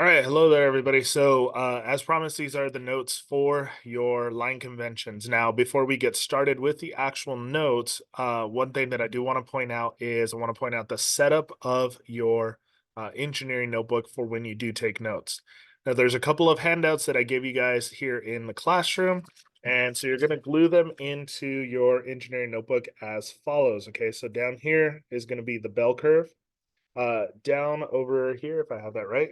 All right, hello there, everybody. So, as promised, these are the notes for your line conventions. Now, before we get started with the actual notes, one thing that I do want to point out is I want to point out the setup of your engineering notebook for when you do take notes. Now, there's a couple of handouts that I gave you guys here in the classroom, and so you're going to glue them into your engineering notebook as follows. Okay, so down here is going to be the bell curve. Down over here, if I have that right.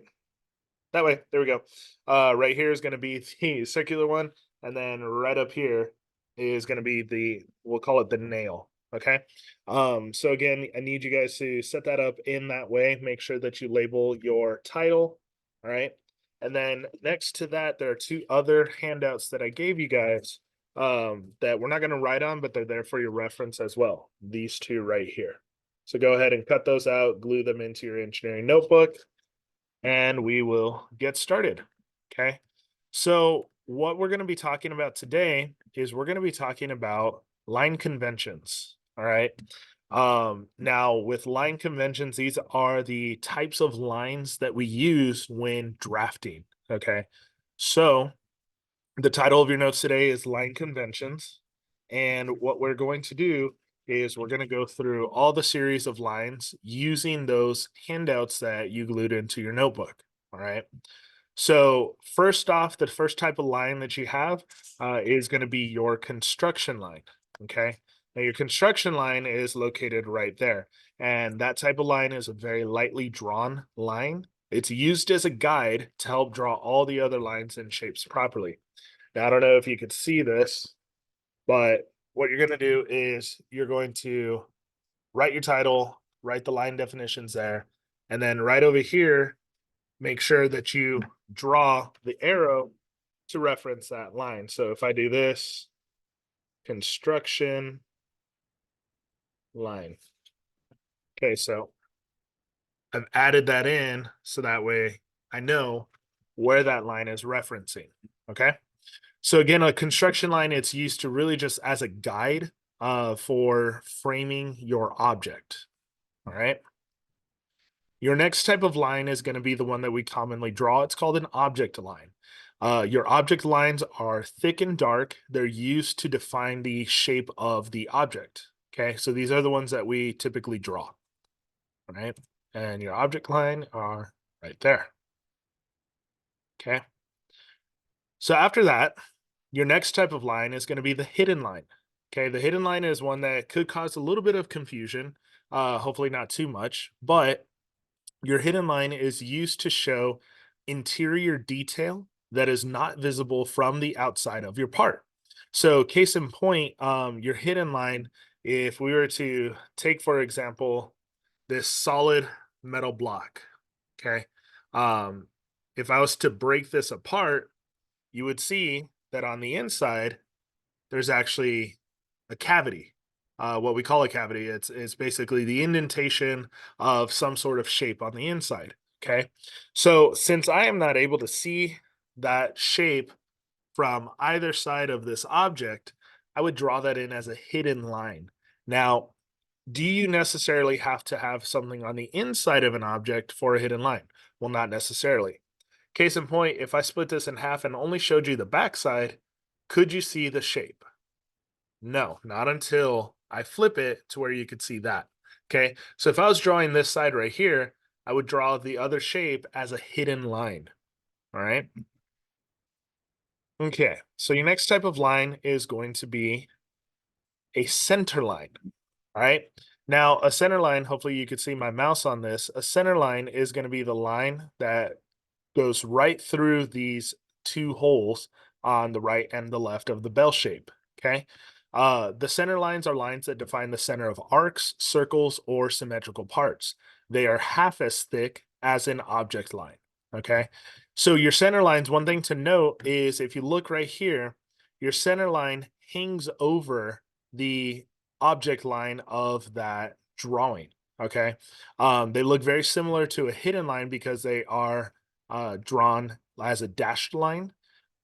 That way, there we go. Right here is going to be the circular one, and then right up here is going to be we'll call it the nail. Okay. So again, I need you guys to set that up in that way. Make sure that you label your title. All right. And then next to that, there are two other handouts that I gave you guys that we're not going to write on, but they're there for your reference as well. These two right here. So go ahead and cut those out, glue them into your engineering notebook, and we will get started. Okay. So, what we're going to be talking about today is we're going to be talking about line conventions. All right. Now, with line conventions, these are the types of lines that we use when drafting. Okay. So, the title of your notes today is line conventions. And what we're going to do is we're going to go through all the series of lines using those handouts that you glued into your notebook. All right. So first off, the first type of line that you have is going to be your construction line. Okay. Now your construction line is located right there. And that type of line is a very lightly drawn line. It's used as a guide to help draw all the other lines and shapes properly. Now, I don't know if you could see this, but what you're going to do is you're going to write your title, write the line definitions there, and then right over here, make sure that you draw the arrow to reference that line. So if I do this, construction line. Okay, so I've added that in so that way I know where that line is referencing. Okay. So again, a construction line, it's used to really just as a guide for framing your object. All right. Your next type of line is going to be the one that we commonly draw. It's called an object line. Your object lines are thick and dark. They're used to define the shape of the object. Okay, so these are the ones that we typically draw. All right, and your object line are right there. Okay, so after that, your next type of line is going to be the hidden line. Okay, the hidden line is one that could cause a little bit of confusion, hopefully not too much, but your hidden line is used to show interior detail that is not visible from the outside of your part. So, case in point, your hidden line, if we were to take, for example, this solid metal block, okay, um, if I was to break this apart, you would see that on the inside, there's actually a cavity. What we call a cavity, it's basically the indentation of some sort of shape on the inside. Okay. So since I am not able to see that shape from either side of this object, I would draw that in as a hidden line. Now, do you necessarily have to have something on the inside of an object for a hidden line? Well, not necessarily. Case in point, if I split this in half and only showed you the backside, could you see the shape? No, not until I flip it to where you could see that. Okay. So if I was drawing this side right here, I would draw the other shape as a hidden line. All right. Okay. So your next type of line is going to be a center line. All right. Now, a center line, hopefully you could see my mouse on this. A center line is going to be the line that goes right through these two holes on the right and the left of the bell shape. Okay. The center lines are lines that define the center of arcs, circles, or symmetrical parts. They are half as thick as an object line. Okay. So your center lines, one thing to note is if you look right here, your center line hangs over the object line of that drawing. Okay. They look very similar to a hidden line because they are drawn as a dashed line.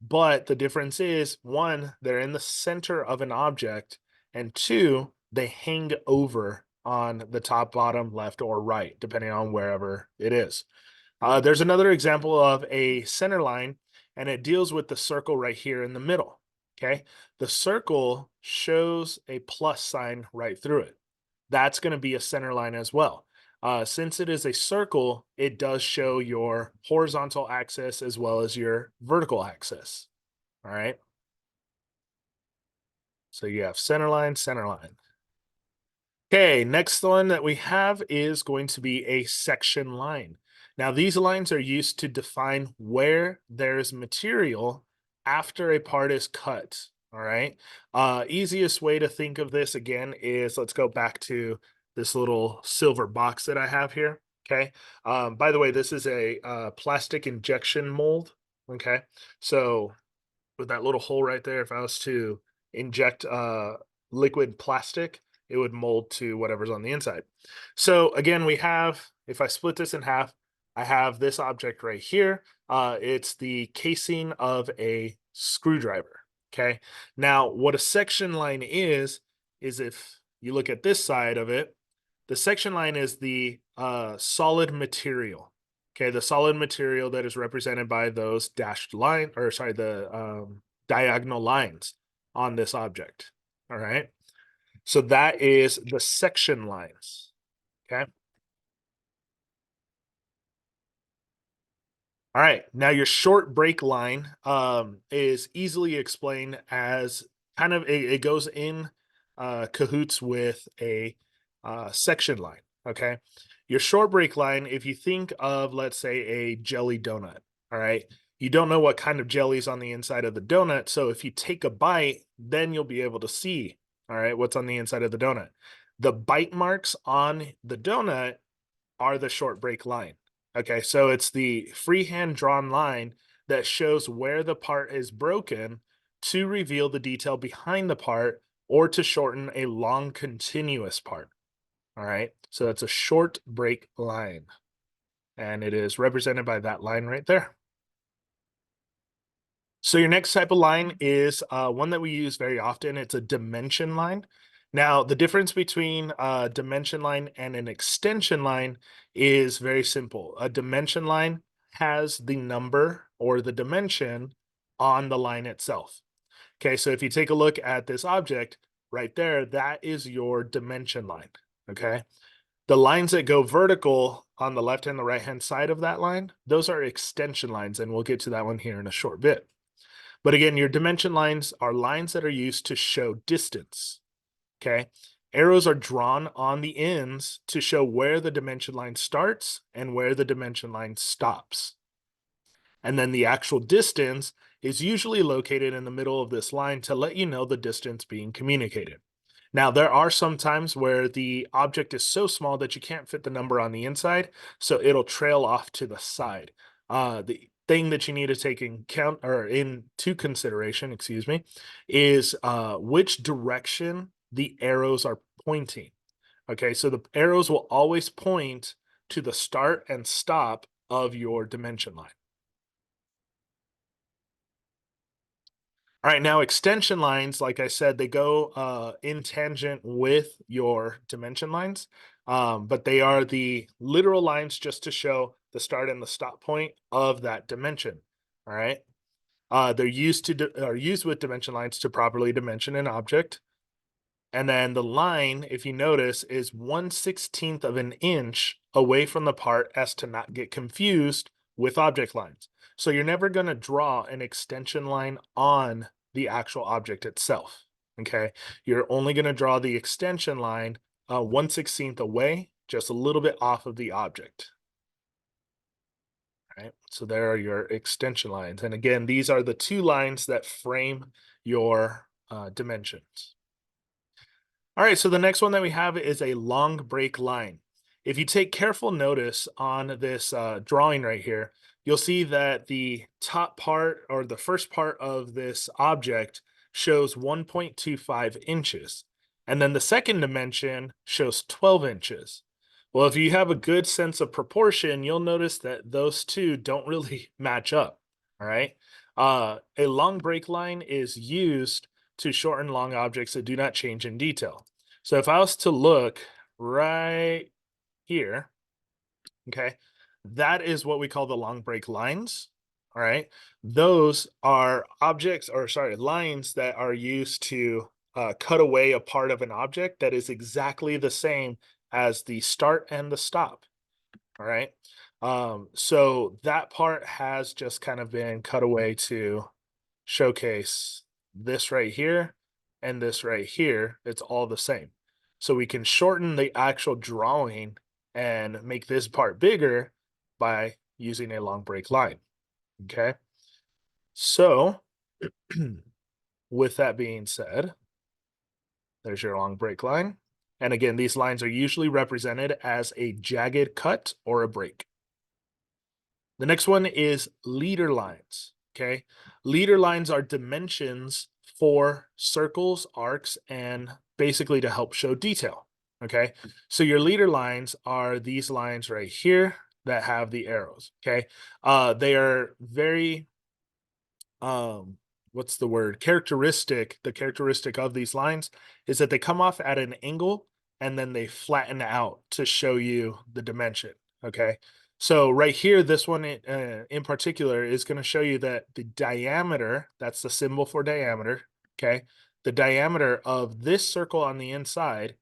But the difference is one, they're in the center of an object, and two, they hang over on the top, bottom, left, or right, depending on wherever it is. There's another example of a center line, and it deals with the circle right here in the middle. Okay. The circle shows a plus sign right through it. That's going to be a center line as well. Since it is a circle, it does show your horizontal axis as well as your vertical axis. All right. So you have center line, center line. Okay, next one that we have is going to be a section line. Now, these lines are used to define where there's material after a part is cut. All right. Easiest way to think of this again is let's go back to this little silver box that I have here. Okay. By the way, this is a plastic injection mold. Okay. So with that little hole right there, if I was to inject liquid plastic, it would mold to whatever's on the inside. So again, we have, if I split this in half, I have this object right here. It's the casing of a screwdriver. Okay. Now, what a section line is if you look at this side of it, the section line is the solid material. Okay, the solid material that is represented by those dashed line, or sorry, the diagonal lines on this object. All right. So that is the section lines. Okay. All right. Now your short break line is easily explained as kind of it goes in cahoots with a section line. Okay. Your short break line, if you think of, let's say, a jelly donut, all right, you don't know what kind of jelly is on the inside of the donut. So if you take a bite, then you'll be able to see, all right, what's on the inside of the donut. The bite marks on the donut are the short break line. Okay, so it's the freehand drawn line that shows where the part is broken to reveal the detail behind the part or to shorten a long continuous part. All right, so that's a short break line, and it is represented by that line right there. So your next type of line is one that we use very often. It's a dimension line. Now, the difference between a dimension line and an extension line is very simple. A dimension line has the number or the dimension on the line itself. Okay, so if you take a look at this object right there, that is your dimension line. Okay, the lines that go vertical on the left and the right hand side of that line, those are extension lines, and we'll get to that one here in a short bit. But again, your dimension lines are lines that are used to show distance. Okay. Arrows are drawn on the ends to show where the dimension line starts and where the dimension line stops. And then the actual distance is usually located in the middle of this line to let you know the distance being communicated. Now, there are some times where the object is so small that you can't fit the number on the inside, so it'll trail off to the side. The thing that you need to take in count or into consideration, excuse me, is which direction the arrows are pointing. Okay, so the arrows will always point to the start and stop of your dimension line. All right, now extension lines, like I said, they go in tangent with your dimension lines, but they are the literal lines just to show the start and the stop point of that dimension. All right, they're used with dimension lines to properly dimension an object. And then the line, if you notice, is 1/16th of an inch away from the part as to not get confused with object lines. So you're never going to draw an extension line on the actual object itself. Okay. You're only going to draw the extension line 1/16th away, just a little bit off of the object. Right. So there are your extension lines. And again, these are the two lines that frame your dimensions. All right, so the next one that we have is a long break line. If you take careful notice on this drawing right here, you'll see that the top part or the first part of this object shows 1.25 inches. And then the second dimension shows 12 inches. Well, if you have a good sense of proportion, you'll notice that those two don't really match up. All right. A long break line is used to shorten long objects that do not change in detail. So if I was to look right here, okay, that is what we call the long break lines. All right. Those are objects, or sorry, lines that are used to cut away a part of an object that is exactly the same as the start and the stop. All right. So that part has just kind of been cut away to showcase this right here and this right here. It's all the same. So we can shorten the actual drawing and make this part bigger by using a long break line. Okay. So with that being said, there's your long break line. And again, these lines are usually represented as a jagged cut or a break. The next one is leader lines. Okay. Leader lines are dimensions for circles, arcs, and basically to help show detail. Okay. So your leader lines are these lines right here that have the arrows. Okay. They are very what's the word, characteristic. The characteristic of these lines is that they come off at an angle and then they flatten out to show you the dimension. Okay. So right here, this one in particular is going to show you that the diameter, that's the symbol for diameter. Okay. The diameter of this circle on the inside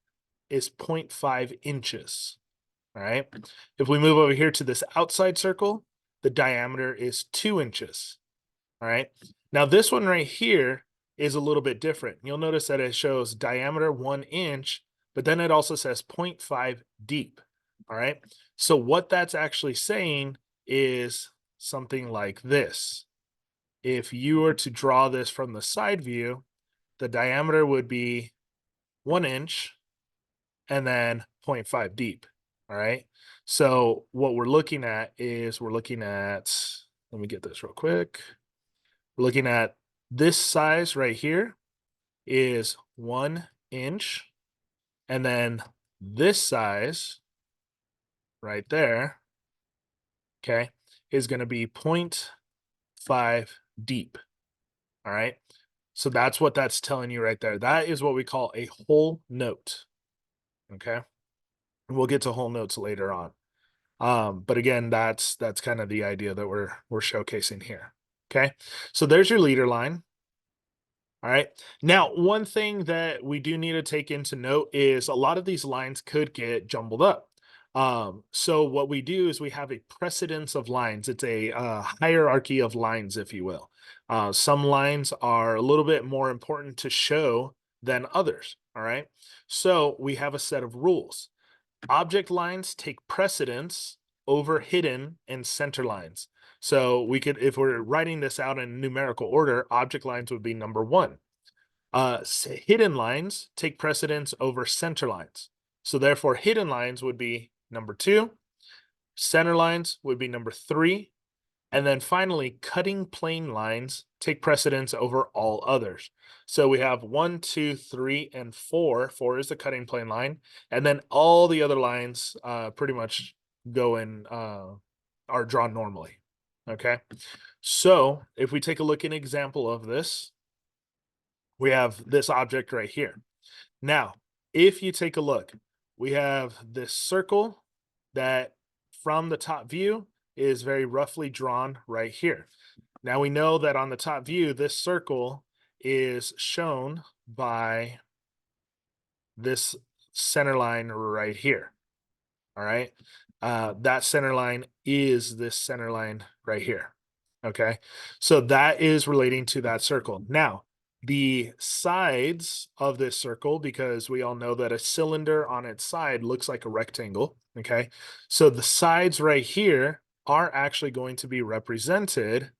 is 0.5 inches. All right. If we move over here to this outside circle, the diameter is 2 inches. All right. Now this one right here is a little bit different. You'll notice that it shows diameter 1 inch, but then it also says 0.5 deep. All right. So what that's actually saying is something like this. If you were to draw this from the side view, the diameter would be 1 inch and then 0.5 deep. All right. So what we're looking at is let me get this real quick. We're looking at this size right here is 1 inch. And then this size right there, okay, is going to be 0.5 deep. All right. So that's what that's telling you right there. That is what we call a whole note. Okay. We'll get to whole notes later on. But again, that's kind of the idea that we're showcasing here. Okay. So there's your leader line. All right. Now, one thing that we do need to take into note is a lot of these lines could get jumbled up. So what we do is we have a precedence of lines. It's a hierarchy of lines, if you will. Some lines are a little bit more important to show than others. All right. So we have a set of rules. Object lines take precedence over hidden and center lines. So we could, if we're writing this out in numerical order, object lines would be number 1. Hidden lines take precedence over center lines. So therefore, hidden lines would be number 2. Center lines would be number 3. And then finally, cutting plane lines take precedence over all others. So we have 1, 2, 3, and 4. 4 is the cutting plane line. And then all the other lines pretty much go in, are drawn normally. Okay. So if we take a look at an example of this, we have this object right here. Now, if you take a look, we have this circle that from the top view is very roughly drawn right here. Now we know that on the top view, this circle is shown by this center line right here. All right. That center line is this center line right here. Okay. So that is relating to that circle. Now, the sides of this circle, because we all know that a cylinder on its side looks like a rectangle. Okay. So the sides right here are actually going to be represented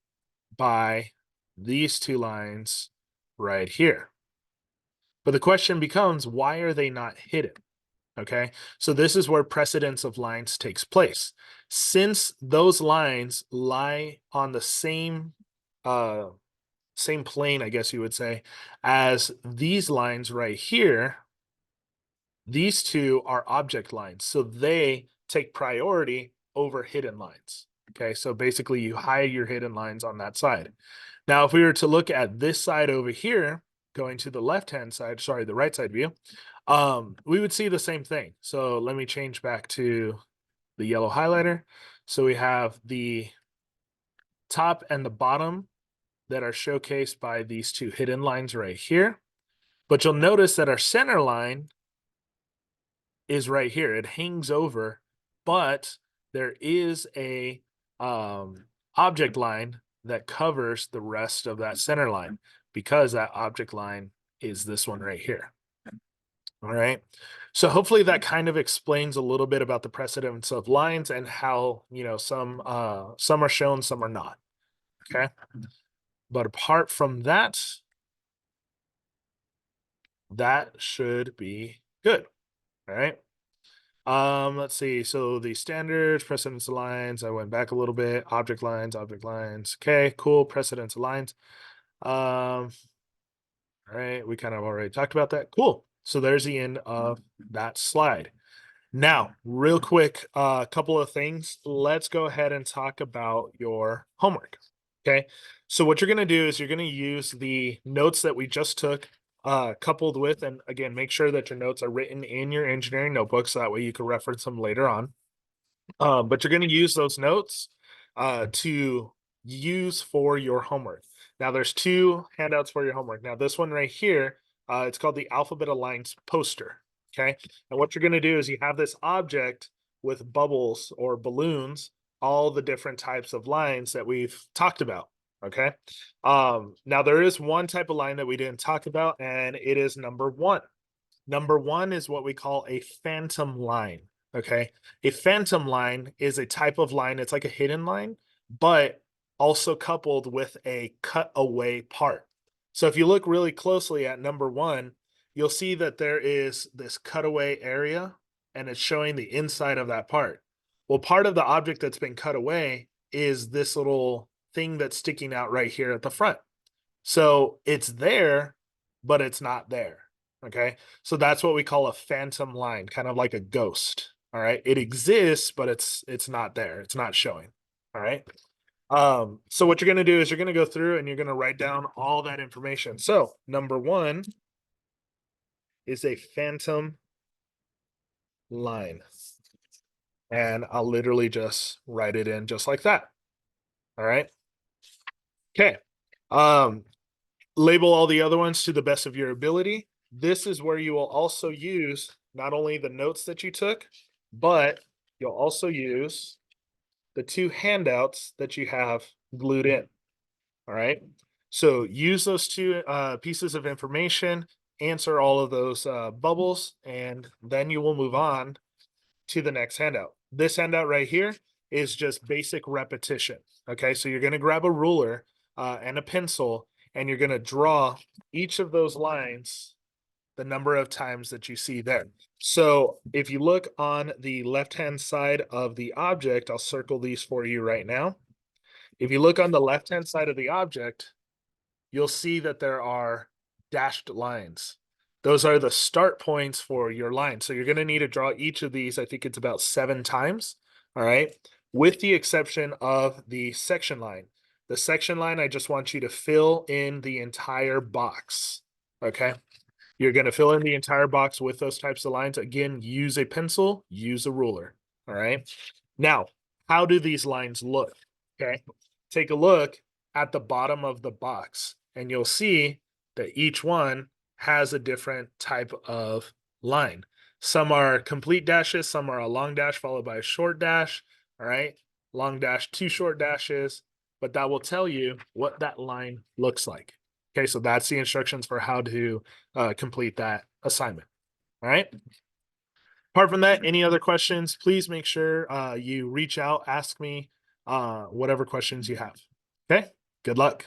by these two lines right here. But the question becomes, why are they not hidden? Okay, so this is where precedence of lines takes place. Since those lines lie on the same plane, I guess you would say, as these lines right here, these two are object lines. So they take priority over hidden lines. Okay, so basically you hide your hidden lines on that side. Now, if we were to look at this side over here, going to the left-hand side, sorry, the right side view, we would see the same thing. So let me change back to the yellow highlighter. So we have the top and the bottom that are showcased by these two hidden lines right here. But you'll notice that our center line is right here. It hangs over, but there is a object line that covers the rest of that center line because that object line is this one right here. All right. So hopefully that kind of explains a little bit about the precedence of lines and how, some are shown, some are not. Okay. But apart from that, that should be good. All right. Let's see. So the standards, precedence lines, I went back a little bit. Object lines, object lines. Okay, cool. Precedence lines. All right, we kind of already talked about that. Cool. So there's the end of that slide. Now, real quick, a couple of things. Let's go ahead and talk about your homework. Okay. So what you're going to do is you're going to use the notes that we just took, coupled with, and again, make sure that your notes are written in your engineering notebook so that way you can reference them later on. But you're going to use those notes to use for your homework. Now, there's two handouts for your homework. Now, this one right here, it's called the Alphabet Alliance poster. Okay. And what you're going to do is you have this object with bubbles or balloons, all the different types of lines that we've talked about. Okay. Now, there is one type of line that we didn't talk about, and it is number one. Number one is what we call a phantom line. Okay. A phantom line is a type of line, it's like a hidden line, but also coupled with a cutaway part. So if you look really closely at number one, you'll see that there is this cutaway area and it's showing the inside of that part. Well, part of the object that's been cut away is this little thing that's sticking out right here at the front. So it's there, but it's not there. Okay. So that's what we call a phantom line, kind of like a ghost. All right. It exists, but it's not there. It's not showing. All right. So what you're going to do is you're going to go through and you're going to write down all that information. So number one is a phantom line. And I'll literally just write it in just like that. All right. Okay. Label all the other ones to the best of your ability. This is where you will also use not only the notes that you took, but you'll also use the two handouts that you have glued in. All right. So use those two pieces of information, answer all of those bubbles, and then you will move on to the next handout. This handout right here is just basic repetition. Okay. So you're going to grab a ruler and a pencil, and you're going to draw each of those lines the number of times that you see there. So if you look on the left-hand side of the object, I'll circle these for you right now. If you look on the left-hand side of the object, you'll see that there are dashed lines. Those are the start points for your line. So you're going to need to draw each of these. I think it's about 7 times. All right. With the exception of the section line. The section line, I just want you to fill in the entire box. Okay. You're going to fill in the entire box with those types of lines. Again, use a pencil, use a ruler. All right. Now, how do these lines look? Okay. Take a look at the bottom of the box, and you'll see that each one has a different type of line. Some are complete dashes, some are a long dash followed by a short dash. All right. Long dash, 2 short dashes, but that will tell you what that line looks like. Okay, so that's the instructions for how to complete that assignment. All right. Apart from that, any other questions, please make sure you reach out, ask me whatever questions you have. Okay, good luck.